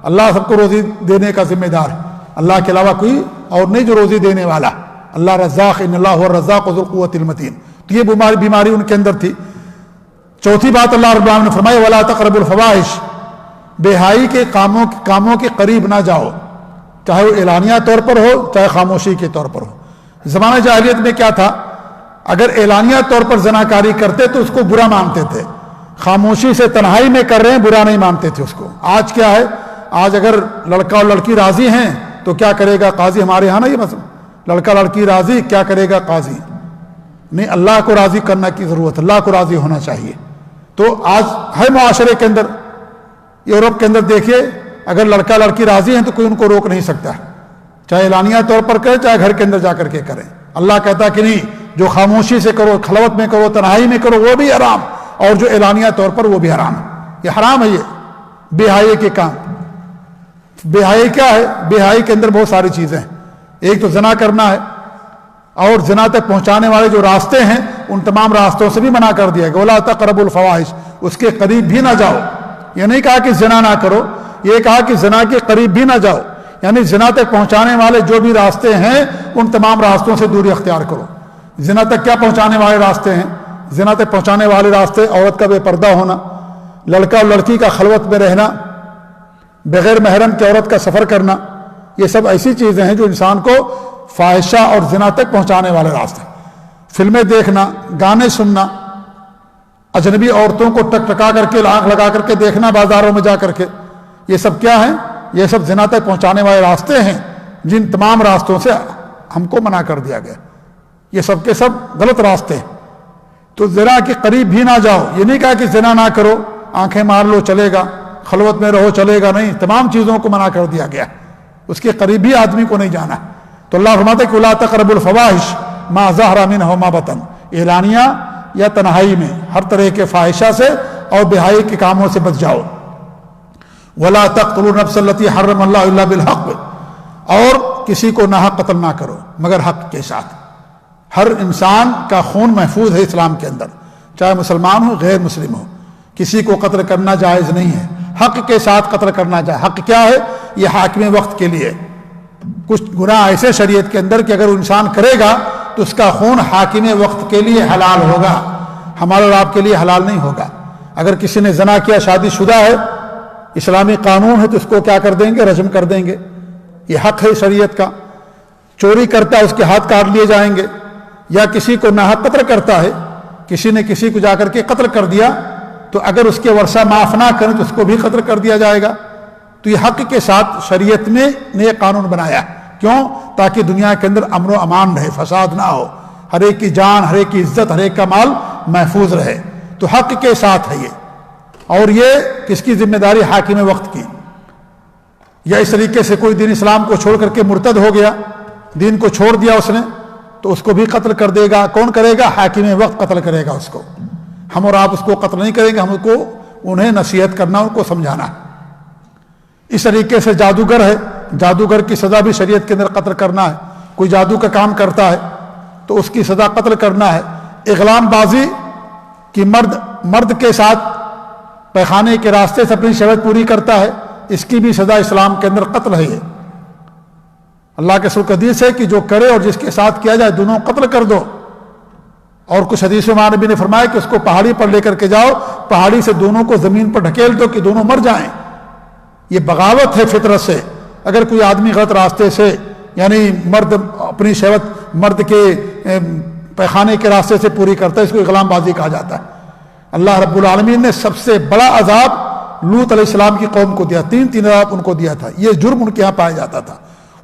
A: اللہ سب کو روزی دینے کا ذمہ دار ہے، اللہ کے علاوہ کوئی اور نہیں جو روزی دینے والا۔ اللہ رزاق، ان اللہ هو الرزاق ذو القوۃ المتین۔ تو یہ بیماری ان کے اندر تھی۔ چوتھی بات اللہ رب العالمین نے فرمائی ولا تقربوا الفواحش، بے حیائی کے کاموں کے قریب نہ جاؤ، چاہے وہ اعلانیہ طور پر ہو چاہے خاموشی کے طور پر ہو۔ زمانہ جاہلیت میں کیا تھا؟ اگر اعلانیہ طور پر زناکاری کرتے تو اس کو برا مانتے تھے، خاموشی سے تنہائی میں کر رہے ہیں برا نہیں مانتے تھے اس کو۔ آج کیا ہے؟ آج اگر لڑکا اور لڑکی راضی ہیں تو کیا کرے گا قاضی؟ ہمارے یہاں نا یہ مسئلہ، لڑکا لڑکی راضی، کیا کرے گا قاضی؟ نہیں، اللہ کو راضی کرنا کی ضرورت، اللہ کو راضی ہونا چاہیے۔ تو آج ہے معاشرے کے اندر، یورپ کے اندر دیکھیے، اگر لڑکا لڑکی راضی ہیں تو کوئی ان کو روک نہیں سکتا ہے، چاہے اعلانیہ طور پر کرے چاہے گھر کے اندر جا کر کے کریں۔ اللہ کہتا ہے کہ نہیں، جو خاموشی سے کرو، خلوت میں کرو، تنہائی میں کرو، وہ بھی حرام، اور جو اعلانیہ طور پر وہ بھی حرام ہے۔ یہ حرام ہے، یہ بے حیائی کے کام۔ بے حیائی کیا ہے؟ بے حیائی کے اندر بہت ساری چیزیں ہیں۔ ایک تو زنا کرنا ہے، اور زنا تک پہنچانے والے جو راستے ہیں ان تمام راستوں سے بھی منع کر دیا گیا، وَلَا تَقْرَبُوا الْفَوَاحِشَ، اس کے قریب بھی نہ جاؤ۔ یہ نہیں کہا کہ زنا نہ کرو، یہ کہا کہ زنا کے قریب بھی نہ جاؤ، یعنی زنا تک پہنچانے والے جو بھی راستے ہیں ان تمام راستوں سے دوری اختیار کرو۔ زنا تک کیا پہنچانے والے راستے ہیں؟ زنا تک پہنچانے والے راستے عورت کا بے پردہ ہونا، لڑکا اور لڑکی کا خلوت میں رہنا، بغیر محرم کی عورت کا سفر کرنا، یہ سب ایسی چیزیں ہیں جو انسان کو فاحشہ اور زنا تک پہنچانے والے راستے۔ فلمیں دیکھنا، گانے سننا، اجنبی عورتوں کو ٹک ٹکا کر کے آنکھ لگا کر کے دیکھنا بازاروں میں جا کر کے، یہ سب کیا ہیں؟ یہ سب زنا تک پہنچانے والے راستے ہیں جن تمام راستوں سے ہم کو منع کر دیا گیا۔ یہ سب کے سب غلط راستے ہیں۔ تو زنا کے قریب بھی نہ جاؤ، یہ نہیں کہا کہ زنا نہ کرو، آنکھیں مار لو چلے گا، خلوت میں رہو چلے گا، نہیں، تمام چیزوں کو منع کر دیا گیا، اس کے قریب بھی آدمی کو نہیں جانا۔ تو اللہ فرماتا ہے کہ لا تقربوا الفواحش ما ظہر منها وما بطن، اعلانیہ یا تنہائی میں ہر طرح کے فاحشہ سے اور بے حیائی کے کاموں سے بچ جاؤ۔ ولا تقتلوا النفس التي حرم الله الا بالحق، اور کسی کو ناحق قتل نہ کرو مگر حق کے ساتھ۔ ہر انسان کا خون محفوظ ہے اسلام کے اندر، چاہے مسلمان ہو غیر مسلم ہو، کسی کو قتل کرنا جائز نہیں ہے، حق کے ساتھ قتل کرنا جائے۔ حق کیا ہے؟ یہ حاکم وقت کے لیے کچھ گناہ ایسے شریعت کے اندر کہ اگر انسان کرے گا تو اس کا خون حاکم وقت کے لیے حلال ہوگا، ہمارے اور آپ کے لیے حلال نہیں ہوگا۔ اگر کسی نے زنا کیا، شادی شدہ ہے، اسلامی قانون ہے تو اس کو کیا کر دیں گے؟ رجم کر دیں گے، یہ حق ہے شریعت کا۔ چوری کرتا ہے اس کے ہاتھ کاٹ لیے جائیں گے، یا کسی کو ناحق قتل کرتا ہے، کسی نے کسی کو جا کر کے قتل کر دیا تو اگر اس کے ورثہ معاف نہ کریں تو اس کو بھی قتل کر دیا جائے گا۔ تو یہ حق کے ساتھ شریعت میں نئے قانون بنایا، کیوں؟ تاکہ دنیا کے اندر امن و امان رہے، فساد نہ ہو، ہر ایک کی جان، ہر ایک کی عزت، ہر ایک کا مال محفوظ رہے۔ تو حق کے ساتھ ہے یہ، اور یہ کس کی ذمہ داری؟ حاکم وقت کی۔ یا اس طریقے سے کوئی دین اسلام کو چھوڑ کر کے مرتد ہو گیا، دین کو چھوڑ دیا اس نے، تو اس کو بھی قتل کر دے گا۔ کون کرے گا؟ حاکم وقت قتل کرے گا اس کو۔ ہم اور آپ اس کو قتل نہیں کریں گے، ہم کو انہیں نصیحت کرنا، ان کو سمجھانا۔ اس طریقے سے جادوگر ہے، جادوگر کی سزا بھی شریعت کے اندر قتل کرنا ہے۔ کوئی جادو کا کام کرتا ہے تو اس کی سزا قتل کرنا ہے۔ اغلام بازی کی مرد کے ساتھ پیخانے کے راستے سے اپنی شہوت پوری کرتا ہے، اس کی بھی سزا اسلام کے اندر قتل ہے۔ یہ اللہ کے رسول کا حدیث ہے کہ جو کرے اور جس کے ساتھ کیا جائے دونوں قتل کر دو۔ اور کچھ حدیث میں نبی نے فرمایا کہ اس کو پہاڑی پر لے کر کے جاؤ، پہاڑی سے دونوں کو زمین پر ڈھکیل دو کہ دونوں مر جائیں۔ یہ بغاوت ہے فطرت سے۔ اگر کوئی آدمی غلط راستے سے، یعنی مرد اپنی شہوت مرد کے پیخانے کے راستے سے پوری کرتا ہے، اس کو اغلام بازی کہا جاتا ہے۔ اللہ رب العالمین نے سب سے بڑا عذاب لوط علیہ السلام کی قوم کو دیا، تین عذاب ان کو دیا تھا۔ یہ جرم ان کے یہاں پایا جاتا تھا،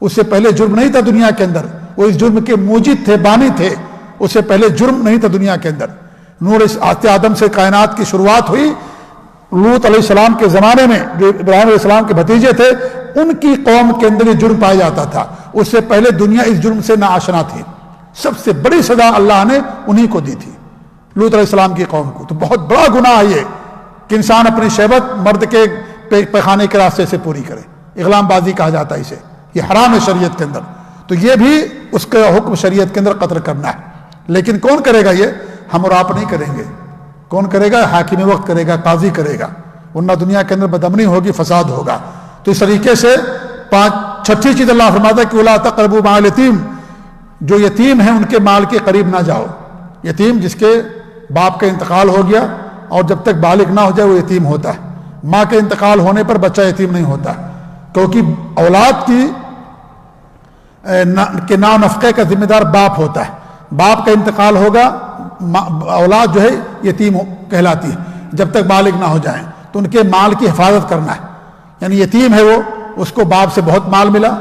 A: اس سے پہلے جرم نہیں تھا دنیا کے اندر، وہ اس جرم کے موجد تھے، بانی تھے، اس سے پہلے جرم نہیں تھا دنیا کے اندر۔ نور آدم سے کائنات کی شروعات ہوئی، لوط علیہ السلام کے زمانے میں جو ابراہیم علیہ السلام کے بھتیجے تھے ان کی قوم کے اندر یہ جرم پایا جاتا تھا، اس سے پہلے دنیا اس جرم سے ناآشنا تھی۔ سب سے بڑی سزا اللہ نے انہی کو دی تھی، لوط علیہ السلام کی قوم کو۔ تو بہت بڑا گناہ ہے یہ کہ انسان اپنی شہوت مرد کے پیخانے کے راستے سے پوری کرے، اغلام بازی کہا جاتا ہے اسے، یہ حرام ہے شریعت کے اندر۔ تو یہ بھی اس کا حکم شریعت کے اندر قتل کرنا ہے، لیکن کون کرے گا؟ یہ ہم اور آپ نہیں کریں گے۔ کون کرے گا؟ حاکم وقت کرے گا، قاضی کرے گا، ورنہ دنیا کے اندر بدامنی ہوگی، فساد ہوگا۔ تو اس طریقے سے چھٹی چیز اللہ فرماتا ہے کہ وَلَا تَقْرَبُوا مَالَ الْيَتِيمِ، جو یتیم ہیں ان کے مال کے قریب نہ جاؤ۔ یتیم جس کے باپ کا انتقال ہو گیا اور جب تک بالغ نہ ہو جائے وہ یتیم ہوتا ہے۔ ماں کے انتقال ہونے پر بچہ یتیم نہیں ہوتا، کیونکہ اولاد کی کے نا نفقے کا ذمہ دار باپ ہوتا ہے۔ باپ کا انتقال ہوگا، اولاد جو ہے یتیم کہلاتی ہے جب تک بالغ نہ ہو جائیں۔ تو ان کے مال کی حفاظت کرنا ہے، یعنی یتیم ہے وہ، اس کو باپ سے بہت مال ملا،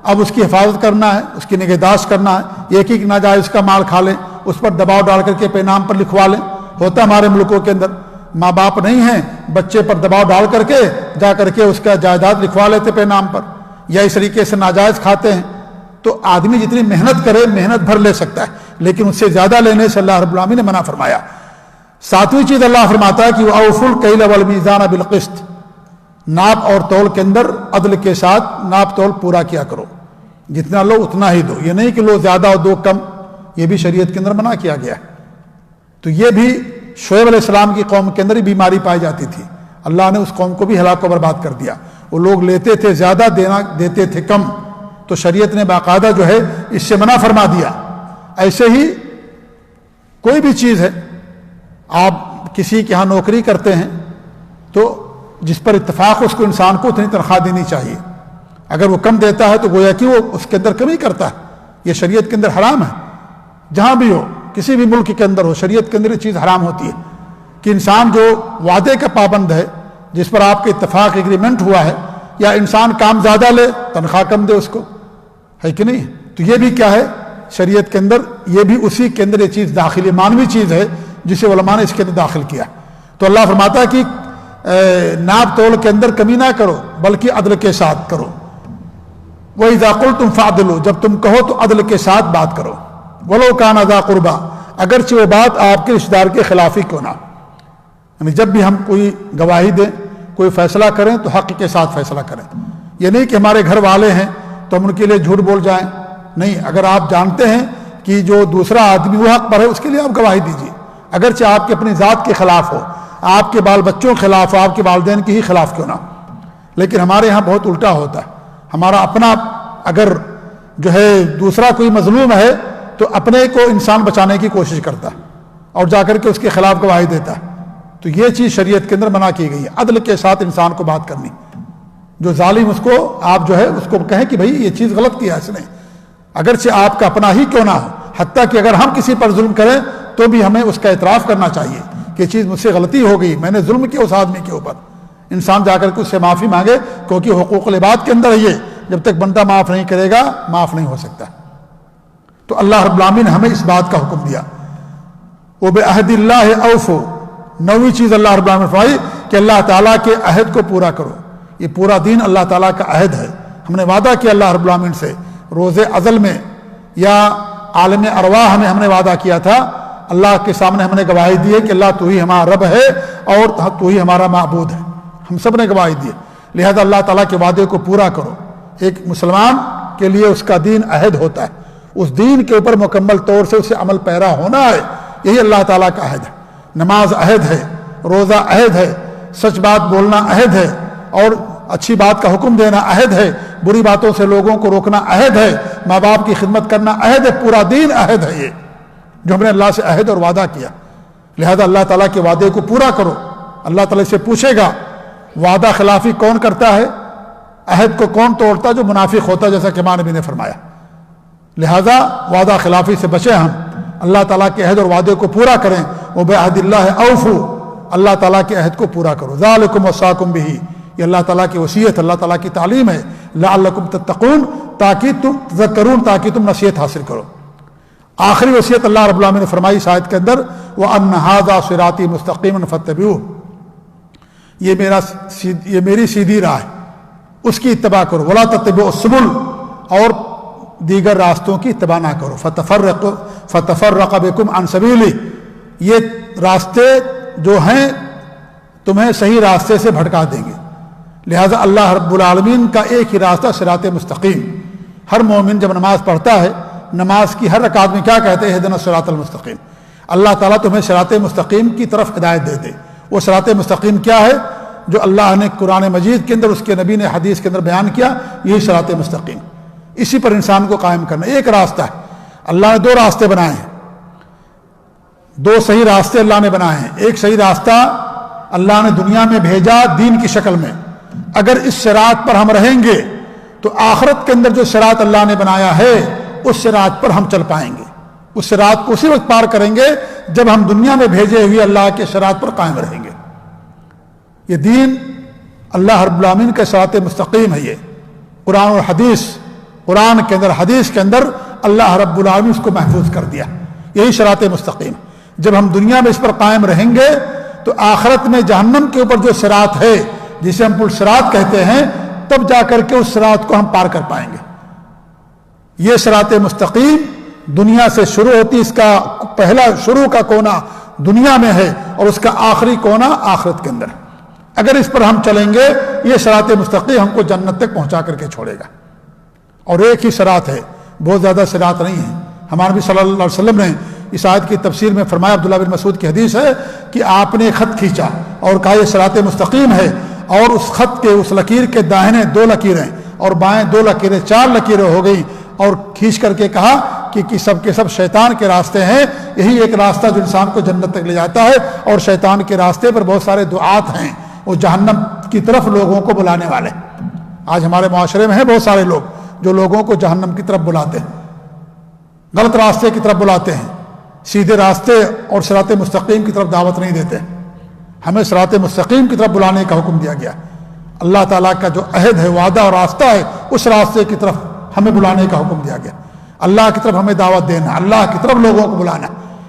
A: اب اس کی حفاظت کرنا ہے، اس کی نگہداشت کرنا ہے۔ ایک ہی ناجائز کا مال کھا لیں، اس پر دباؤ ڈال کر کے اپنے نام پر لکھوا لیں، ہوتا ہے ہمارے ملکوں کے اندر، ماں باپ نہیں ہیں، بچے پر دباؤ ڈال کر کے جا کر کے اس کا جائیداد لکھوا لیتے پہ نام پر، یا اس طریقے سے ناجائز کھاتے ہیں. تو آدمی جتنی محنت کرے محنت بھر لے سکتا ہے، لیکن اس سے زیادہ لینے سے اللہ رب العالمین نے منع فرمایا. ساتویں چیز اللہ فرماتا ہے کہ وَأَوْفُوا الْكَيْلَ وَالْمِيزَانَ بِالْقِسْطِ، ناپ اور تول کے اندر عدل کے ساتھ ناپ تول پورا کیا کرو، جتنا لو اتنا ہی دو. یہ نہیں کہ لو زیادہ اور دو کم، یہ بھی شریعت کے اندر منع کیا گیا ہے. تو یہ بھی شعیب علیہ السلام کی قوم کے اندر ہی بیماری پائی جاتی تھی، اللہ نے اس قوم کو بھی ہلاک و برباد کر دیا. وہ لوگ لیتے تھے زیادہ، دیتے تھے کم، تو شریعت نے باقاعدہ جو ہے اس سے منع فرما دیا. ایسے ہی کوئی بھی چیز ہے، آپ کسی کے ہاں نوکری کرتے ہیں تو جس پر اتفاق اس کو انسان کو اتنی تنخواہ دینی چاہیے. اگر وہ کم دیتا ہے تو گویا کہ وہ اس کے اندر کمی کرتا ہے. یہ شریعت کے اندر حرام ہے. جہاں بھی ہو، کسی بھی ملک کے اندر ہو، شریعت کے اندر یہ چیز حرام ہوتی ہے کہ انسان جو وعدے کا پابند ہے، جس پر آپ کے اتفاق ایگریمنٹ ہوا ہے، یا انسان کام زیادہ لے تنخواہ کم دے اس کو، ہے کہ نہیں؟ تو یہ بھی کیا ہے شریعت کے اندر، یہ بھی اسی کے اندر یہ چیز داخلی مانوی چیز ہے جسے علماء نے اس کے اندر داخل کیا. تو اللہ فرماتا ہے کہ ناپ تول کے اندر کمی نہ کرو بلکہ عدل کے ساتھ کرو. وَإِذَا قُلْتُمْ فَعْدِلُوا، جب تم کہو تو عدل کے ساتھ بات کرو. وَلَوْ كَانَ ذَا قُرْبَىٰ، اگرچہ وہ بات آپ کے رشتہ دار کے خلاف ہی کیوں نہ. یعنی جب بھی ہم کوئی گواہی دیں، کوئی فیصلہ کریں تو حق کے ساتھ فیصلہ کریں. یہ نہیں کہ ہمارے گھر والے ہیں تو ہم ان کے لیے جھوٹ بول جائیں. نہیں، اگر آپ جانتے ہیں کہ جو دوسرا آدمی وہ حق پر ہے، اس کے لیے آپ گواہی دیجیے، اگرچہ آپ کے اپنی ذات کے خلاف ہو، آپ کے بال بچوں کے خلاف ہو، آپ کے والدین کے ہی خلاف کیوں نہ. لیکن ہمارے یہاں بہت الٹا ہوتا ہے. ہمارا اپنا اگر جو ہے دوسرا کوئی مظلوم ہے تو اپنے کو انسان بچانے کی کوشش کرتا ہے اور جا کر کے اس کے خلاف گواہی دیتا ہے. تو یہ چیز شریعت کے اندر منع کی گئی ہے، عدل کے ساتھ انسان کو بات کرنی. جو ظالم اس کو آپ جو ہے اس کو کہیں کہ بھائی یہ چیز غلط کیا اس نے، اگرچہ آپ کا اپنا ہی کیوں نہ ہو. حتیٰ کہ اگر ہم کسی پر ظلم کریں تو بھی ہمیں اس کا اعتراف کرنا چاہیے کہ یہ چیز مجھ سے غلطی ہو گئی، میں نے ظلم کیا اس آدمی کے اوپر. انسان جا کر کے اس سے معافی مانگے، کیونکہ حقوق العباد کے اندر یہ جب تک بندہ معاف نہیں کرے گا معاف نہیں ہو سکتا. تو اللہ رب العالمین نے ہمیں اس بات کا حکم دیا. وَبِعَهْدِ اللَّهِ أَوْفُوا، نویں چیز اللہ رب العالمین نے فرمائی کہ اللہ تعالیٰ کے عہد کو پورا کرو. یہ پورا دین اللہ تعالیٰ کا عہد ہے. ہم نے وعدہ کیا اللہ رب العالمین سے روز ازل میں یا عالم ارواح میں ہم نے وعدہ کیا تھا. اللہ کے سامنے ہم نے گواہی دی ہے کہ اللہ تو ہی ہمارا رب ہے اور تو ہی ہمارا معبود ہے. ہم سب نے گواہی دی ہے. لہذا اللہ تعالیٰ کے وعدے کو پورا کرو. ایک مسلمان کے لیے اس کا دین عہد ہوتا ہے، اس دین کے اوپر مکمل طور سے اسے عمل پیرا ہونا ہے. یہی اللہ تعالیٰ کا عہد ہے. نماز عہد ہے، روزہ عہد ہے، سچ بات بولنا عہد ہے، اور اچھی بات کا حکم دینا عہد ہے، بری باتوں سے لوگوں کو روکنا عہد ہے، ماں باپ کی خدمت کرنا عہد ہے. پورا دین عہد ہے یہ جو ہم نے اللہ سے عہد اور وعدہ کیا. لہذا اللہ تعالیٰ کے وعدے کو پورا کرو. اللہ تعالیٰ سے پوچھے گا وعدہ خلافی کون کرتا ہے، عہد کو کون توڑتا ہے؟ جو منافق ہوتا ہے، جیسا کہ امام نبی نے فرمایا. لہذا وعدہ خلافی سے بچیں ہم، اللہ تعالیٰ کے عہد اور وعدے کو پورا کریں. وَبِعَهْدِ اللَّهِ أَوْفُوا، اللہ تعالیٰ کے عہد کو پورا کرو. ذَلِكُمْ وَصَّاكُمْ بِهِ، یہ اللہ تعالیٰ کی وصیت، اللہ تعالیٰ کی تعلیم ہے. لَعَلَّكُمْ تَتَّقُونَ، تاکہ تم تذکرون، تاکہ تم نصیحت حاصل کرو. آخری وصیت اللہ رب العالمین نے فرمائی اس آیت کے اندر، وَأَنَّ هَذَا صِرَاطِي مُسْتَقِيمًا فَاتَّبِعُوهُ، یہ میری سیدھی راہ ہے، اس کی اتباع کرو. وَلَا تَتَّبِعُوا السُّبُلَ، اور دیگر راستوں کی اتباع نہ کرو. فَتَفَرَّقَ بِكُمْ عَنْ سَبِيلِهِ، یہ راستے جو ہیں تمہیں صحیح راستے سے بھٹکا دیں گے. لہذا اللہ رب العالمین کا ایک ہی راستہ صراط مستقیم. ہر مومن جب نماز پڑھتا ہے، نماز کی ہر رکعت میں کیا کہتے ہیں؟ اہدنا الصراط المستقیم. اللہ تعالیٰ تمہیں صراط مستقیم کی طرف ہدایت دے دے. وہ صراط مستقیم کیا ہے؟ جو اللہ نے قرآن مجید کے اندر، اس کے نبی نے حدیث کے اندر بیان کیا، یہی صراط مستقیم. اسی پر انسان کو قائم کرنا. ایک راستہ ہے. اللہ نے دو راستے بنائے ہیں، دو صحیح راستے اللہ نے بنائے ہیں. ایک صحیح راستہ اللہ نے دنیا میں بھیجا دین کی شکل میں. اگر اس صراط پر ہم رہیں گے تو آخرت کے اندر جو صراط اللہ نے بنایا ہے اس صراط پر ہم چل پائیں گے. اس صراط کو اسی وقت پار کریں گے جب ہم دنیا میں بھیجے ہوئے اللہ کے صراط پر قائم رہیں گے. یہ دین اللہ رب العالمین کا صراط مستقیم ہے. یہ قرآن اور حدیث، قرآن کے اندر، حدیث کے اندر اللہ رب العالمین اس کو محفوظ کر دیا. یہی صراط مستقیم. جب ہم دنیا میں اس پر قائم رہیں گے تو آخرت میں جہنم کے اوپر جو صراط ہے جسے ہم پل صراط کہتے ہیں، تب جا کر کے اس صراط کو ہم پار کر پائیں گے۔ یہ صراط مستقیم دنیا سے شروع ہوتی، اس کا پہلا شروع کا کونا دنیا میں ہے اور اس کا آخری کونا آخرت کے اندر۔ اگر اس پر ہم چلیں گے یہ صراط مستقیم ہم کو جنت تک پہنچا کر کے چھوڑے گا۔ اور ایک ہی صراط ہے، بہت زیادہ صراط نہیں ہے۔ ہمارے نبی صلی اللہ علیہ وسلم نے اس آیت کی تفسیر میں فرمایا، عبداللہ بن مسعود کی حدیث ہے کہ آپ نے خط کھینچا اور کہا یہ صراط مستقیم ہے، اور اس خط کے اس لکیر کے داہنے 2 لکیریں اور بائیں 2 لکیریں، 4 لکیریں ہو گئی، اور کھینچ کر کے کہا کہ سب کے سب شیطان کے راستے ہیں، یہی ایک راستہ جو انسان کو جنت تک لے جاتا ہے، اور شیطان کے راستے پر بہت سارے دعات ہیں، وہ جہنم کی طرف لوگوں کو بلانے والے۔ آج ہمارے معاشرے میں ہیں بہت سارے لوگ جو لوگوں کو جہنم کی طرف بلاتے ہیں، غلط راستے کی طرف بلاتے ہیں، سیدھے راستے اور صراط مستقیم کی طرف دعوت نہیں دیتے۔ ہمیں صراط مستقیم کی طرف بلانے کا حکم دیا گیا۔ اللہ تعالیٰ کا جو عہد ہے، وعدہ اور راستہ ہے، اس راستے کی طرف ہمیں بلانے کا حکم دیا گیا۔ اللہ کی طرف ہمیں دعوت دینا، اللہ کی طرف لوگوں کو بلانا،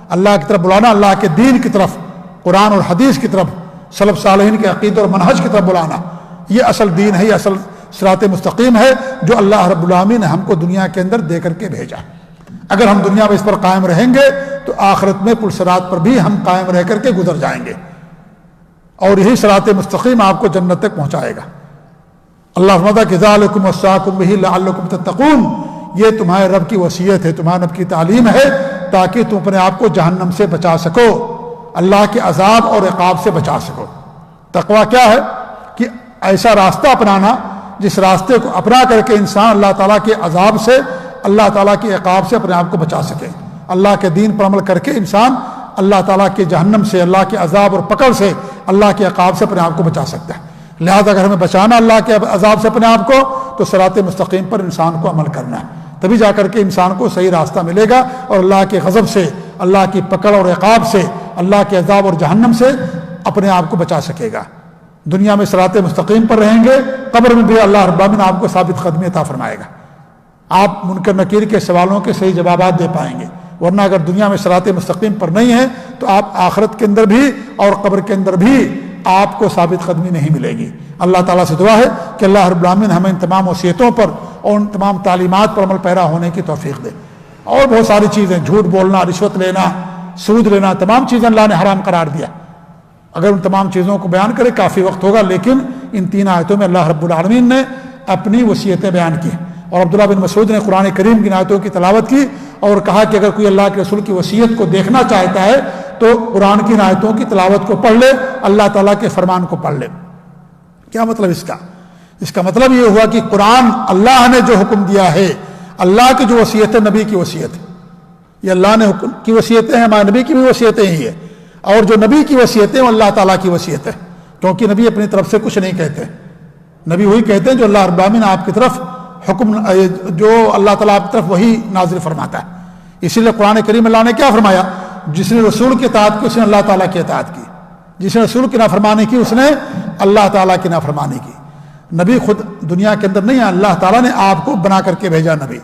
A: اللہ کی طرف بلانا، اللہ کے دین کی طرف، قرآن اور حدیث کی طرف، سلف صالحین کے عقیدے اور منہج کی طرف بلانا۔ یہ اصل دین ہے، یہ اصل صراط مستقیم ہے جو اللہ رب العالمین نے ہم کو دنیا کے اندر دے کر کے بھیجا۔ اگر ہم دنیا میں اس پر قائم رہیں گے تو آخرت میں پل صراط پر بھی ہم قائم رہ کر کے گزر جائیں گے، اور یہی صراط مستقیم آپ کو جنت تک پہنچائے گا۔ اللہ فرماتا کہ ذالکم وصاکم بہ لعلکم تتقون، یہ تمہارے رب کی وصیت ہے، تمہارے رب کی تعلیم ہے، تاکہ تم اپنے آپ کو جہنم سے بچا سکو، اللہ کے عذاب اور عقاب سے بچا سکو۔ تقویٰ کیا ہے؟ کہ ایسا راستہ اپنانا جس راستے کو اپنا کر کے انسان اللہ تعالیٰ کے عذاب سے، اللہ تعالیٰ کے عقاب سے اپنے آپ کو بچا سکے۔ اللہ کے دین پر عمل کر کے انسان اللہ تعالیٰ کے جہنم سے، اللہ کے عذاب اور پکڑ سے، اللہ کے عقاب سے اپنے آپ کو بچا سکتا ہے۔ لہذا اگر ہمیں بچانا اللہ کے عذاب سے اپنے آپ کو، تو صراط مستقیم پر انسان کو عمل کرنا ہے، تبھی جا کر کے انسان کو صحیح راستہ ملے گا، اور اللہ کے غضب سے، اللہ کی پکڑ اور عقاب سے، اللہ کے عذاب اور جہنم سے اپنے آپ کو بچا سکے گا۔ دنیا میں صراط مستقیم پر رہیں گے، قبر میں بھی اللہ رب العالمین آپ کو ثابت قدمی عطا فرمائے گا، آپ منکر نکیر کے سوالوں کے صحیح جوابات دے پائیں گے۔ ورنہ اگر دنیا میں صراط مستقیم پر نہیں ہے تو آپ آخرت کے اندر بھی اور قبر کے اندر بھی آپ کو ثابت قدمی نہیں ملے گی۔ اللہ تعالیٰ سے دعا ہے کہ اللہ رب العالمین ہمیں ان تمام وصیتوں پر اور ان تمام تعلیمات پر عمل پیرا ہونے کی توفیق دے۔ اور بہت ساری چیزیں، جھوٹ بولنا، رشوت لینا، سود لینا، تمام چیزیں اللہ نے حرام قرار دیا۔ اگر ان تمام چیزوں کو بیان کرے کافی وقت ہوگا، لیکن ان 3 آیتوں میں اللہ رب العالمین نے اپنی وصیتیں بیان کی، اور عبداللہ بن مسعود نے قرآن کریم کی آیتوں کی تلاوت کی اور کہا کہ اگر کوئی اللہ کے رسول کی وصیت کو دیکھنا چاہتا ہے تو قرآن کی آیتوں کی تلاوت کو پڑھ لے، اللہ تعالیٰ کے فرمان کو پڑھ لے۔ کیا مطلب اس کا؟ اس کا مطلب یہ ہوا کہ قرآن اللہ نے جو حکم دیا ہے، اللہ کی جو وصیت ہے، نبی کی وصیت ہے، یہ اللہ نے حکم کی وصیتیں ہیں، ہمارے نبی کی بھی وصیتیں ہی ہے، اور جو نبی کی وصیتیں وہ اللہ تعالیٰ کی وصیت ہے، کیونکہ نبی اپنی طرف سے کچھ نہیں کہتے، نبی وہی کہتے ہیں جو اللہ رب العالمین آپ کی طرف حکم، جو اللہ تعالیٰ آپ کی طرف وہی نازل فرماتا ہے۔ اسی لیے قرآن کریم اللہ نے کیا فرمایا؟ جس نے رسول کی اطاعت کی اس نے اللہ تعالیٰ کی اطاعت کی، جس نے رسول کی نافرمانی کی اس نے اللہ تعالیٰ کی نافرمانی کی۔ نبی خود دنیا کے اندر نہیں ہے، اللہ تعالیٰ نے آپ کو بنا کر کے بھیجا نبی،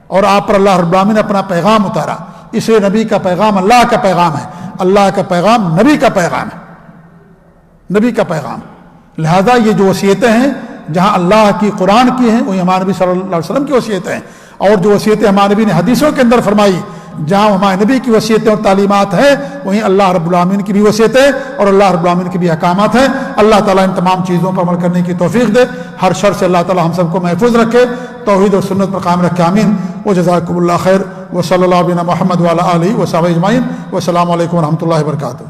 A: اور آپ پر اللہ رب العالمین نے اپنا پیغام اتارا، اس لیے نبی کا پیغام اللہ کا پیغام ہے، اللہ کا پیغام نبی کا پیغام ہے، نبی کا پیغام۔ لہذا یہ جو وصیتیں ہیں جہاں اللہ کی قرآن کی ہیں وہی ہمارے نبی صلی اللہ علیہ وسلم کی وصیتیں ہیں، اور جو وصیتیں ہمارے نبی نے حدیثوں کے اندر فرمائی جہاں ہمارے نبی کی وصیتیں اور تعلیمات ہیں وہیں اللہ رب العالمین کی بھی وصیتیں اور اللہ رب العالمین کے بھی احکامات ہیں۔ اللہ تعالیٰ ان تمام چیزوں پر عمل کرنے کی توفیق دے، ہر شر سے اللہ تعالیٰ ہم سب کو محفوظ رکھے، توحید اور سنت پر قائم رکھے، آمین۔ وجزاکم اللہ خیر، وصلی اللہ علیہ محمد وعلی آلہ وصحبہ اجمعین، والسلام علیکم ورحمۃ اللہ وبرکاتہ۔